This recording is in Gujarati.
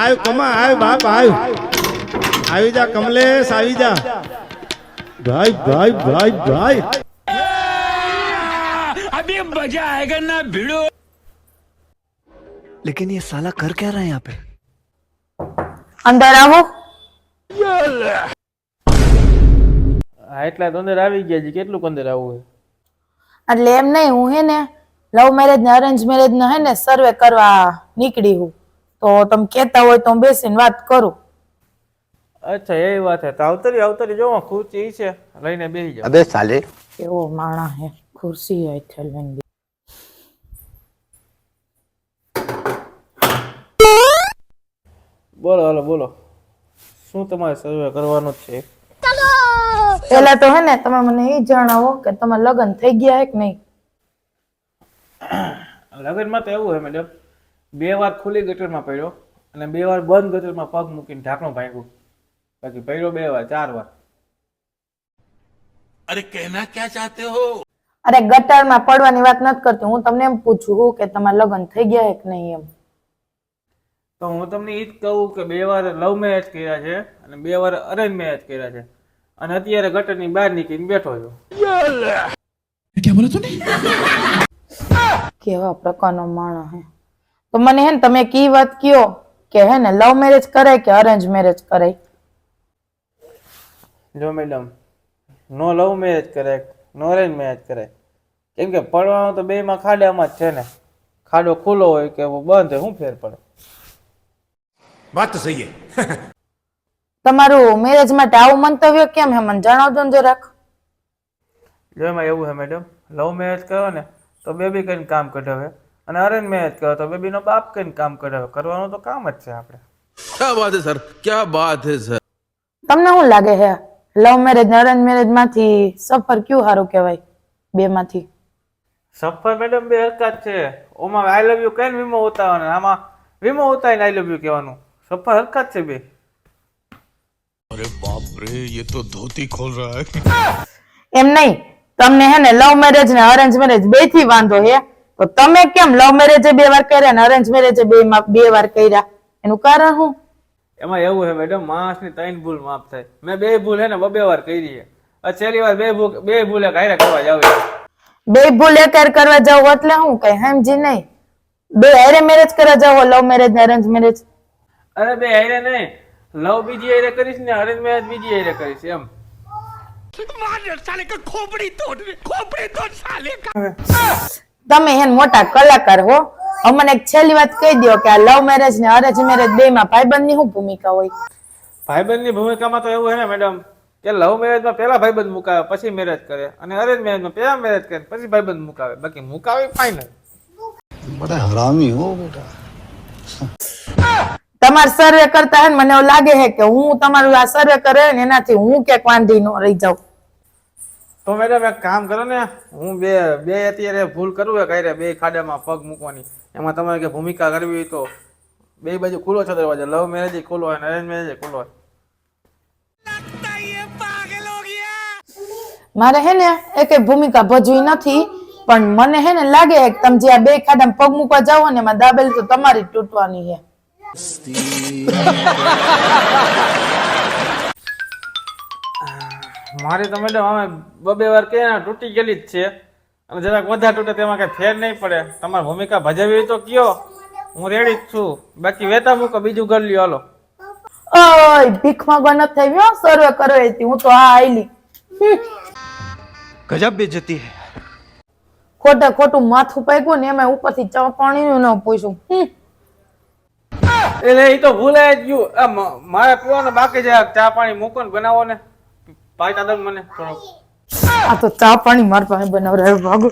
આવ કમા આવ બાપ આવ આવી જા કમલેશ આવી જા ભાઈ ભાઈ ભાઈ ભાઈ अभी मजा आएगा ना भिड़ो। लेकिन ये साला कर क्या रहा है यहाँ पे? અંદર આવો એટલા તો અંદર આવી ગયા છે. કેટલું અંદર આવવું એટલે એમ નહીં હું હે ને લવ મેરેજ ને અરેન્જ મેરેજ ને હે ને સર્વે કરવા નીકળી હું તો તમે કહેતા હોય તો હું બેસીને વાત કરું. અચ્છા એ વાત છે. તો આવતરી જો ખુરચી છે લઈને બેસી જાવ. अबे साले એવો માણા હે ખુરશી હે થેલન બોલો હાલો બોલો શું તમારે સર્વે કરવાનું છે? પેલા તો હે ને તમે મને એ જણાવો કે તમારા લગ્ન થઈ ગયા હે કે નહીં? લગ્નમાં તો એવું હે મેડમ, 2 વાર ખુલ્લી ગટરમાં પડ્યો અને 2 વાર બંધ ગટરમાં પગ મૂકીને ઢાંકણું ભાંગ્યું. બાકી પડ્યો 2 વાર 4 વાર. अरे कहना क्या चाहते हो? અરે ગટરમાં પડવાની વાત નથી કરતી હું તમને એમ પૂછું કે તમારા લગ્ન થઈ ગયા હે કે નહીં એમ. તો હું તમને એ જ કહું કે 2 વાર લવ મેરેજ કર્યા છે અને 2 વાર અરેન્જ મેરેજ કર્યા છે અને અત્યારે ગટરની બહાર નીકળીને બેઠો છું. કેવા પ્રકારનો માણસ હે. તો મને હે ને તમે કી વાત કયો કે હે ને લવ મેરેજ કરાય કે અરેન્જ મેરેજ કરાય? જો મેડમ, નો લવ મેરેજ કરાય નો અરેન્જ મેરેજ કરાય. કેમ કે પડવાનું તો 2 માં ખાડામાં જ છે ને. ખાડો ખુલ્લો હોય કે બંધ હોય, શું ફેર પડે? बात तो सही है। તમારું મેરેજ માટે આવું મંતવ્ય કેમ હે મને જણાવજો ને જરાક. જો એમાં એવું છે મેડમ, લવ મેરેજ કરો ને તો બેબી કરીને કામ કઢાવે અને અરેન્જ મેરેજ કરો તો બેબીનો બાપ કરીને કામ કઢાવે. કરવાનું તો કામ જ છે આપણે. क्या बात है सर, क्या बात है सर। તમને શું લાગે હે લવ મેરેજ ને અરેન્જ મેરેજ માંથી સફર કયું સારું કહેવાય બે માંથી? સફર મેડમ 2 હરકત છે. ઓમાં આઈ લવ યુ કહીને વીમો ઉતારવાનો, આમાં વીમો ઉતારીને આઈ લવ યુ કહેવાનું. સફર હરકત છે 2. अरे बाप रे, ये तो धोती खोल रहा है। એમ નહીં તમને હે ને લવ મેરેજ ને અરેન્જ મેરેજ બે થી વાંધો હે તો તમે કેમ લવ મેરેજ 2 વાર કર્યા ને અરેન્જ મેરેજ 2 વાર કર્યા? એનું કારણ શું? એમાં એવું છે મેડમ, માણસની 3 ભૂલ માફ થાય. મેં 2 ભૂલ હે ને 2 વાર કરી છે. છેલ્લી વાર 2 ભૂલ કાયરા કરવા જાવ. બે ભૂલ એકાર કરવા જાવ એટલે હું કઈ સમજી નહીં. 2 હારે મેરેજ કરવા જાવ લવ મેરેજ ને અરેન્જ મેરેજ? અરે 2 હારે નહીં, લવ બીજી હારે કરીશ ને અરેન્જ મેરેજ બીજી હારે કરીશ એમ. साले का खोपड़ी तोड़ साले का। તમે હે ને મોટા કલાકાર હો. હવે મને એક છેલ્લી વાત કહી દો કે આ લવ મેરેજ ને અરેન્જ મેરેજ બે માં ભાઈબંધની શું ભૂમિકા હોય? ભાઈબંધની ભૂમિકામાં તો એવું છે ને મેડમ કે લવ મેરેજમાં પહેલા ભાઈબંધ મુકાવે પછી મેરેજ કરે અને અરેન્જ મેરેજમાં પહેલા મેરેજ કરે પછી ભાઈબંધ મુકાવે. બાકી મુકાવે ફાઇનલ. बड़ा हरामी हो बेटा. તમારે સર્વે કરતા હે ને મને એવું લાગે છે કે હું તમારું આ સર્વે કરે ને એનાથી હું ક્યાંક વાંધી ન રહી જાઉં. તો મેડમ એક કામ કરો ને, હું બે અત્યારે ભૂલ કરું હોય કાંઈ 2 ખાડામાં પગ મૂકવાની, એમાં તમારે કે ભૂમિકા કરવી હોય તો 2 બાજુ ખુલ્લો છે દરવાજો. લવ મેરેજ ખુલ્લો હોય ને અરેન્જ મેરેજ ખુલ્લો હોય. મારે હે ને એક ભૂમિકા ભજવી નથી પણ મને હે ને લાગે છે કે તમે જે આ 2 ખાડામાં પગ મૂકવા જાઓ ને એમાં દાબેલી તો તમારી જ તૂટવાની છે. મારી તો મેડમ અમે 2 વાર કે તૂટી ગયેલી જ છે અને જરાક વધારે તૂટે તેમાં કઈ ફેર નહીં પડે. તમારે ભૂમિકા ભજવવી હોય તો કયો, હું રેડી જ છું. બાકી વેતા મૂકો, બીજું ઘર લ્યો હાલો. ઓય ભીખ માંગવા નથી થઈ ગયો સર્વે કરો હતી હું તો આ આઈલી. गजब बेइज्जती है. ખોટું માથું પાક્યું ને એમાં ઉપરથી ચા પાણીનું ન પૂછ્યું. એટલે એ તો ભૂલાય જ ગયું. મારે પીવાનો બાકી છે. ચા પાણી મૂકો ને બનાવો ને. પાઈ દાદા મને થોડોક. આ તો ચા પાણી મારા પાસે બનાવરાયો ભાગો.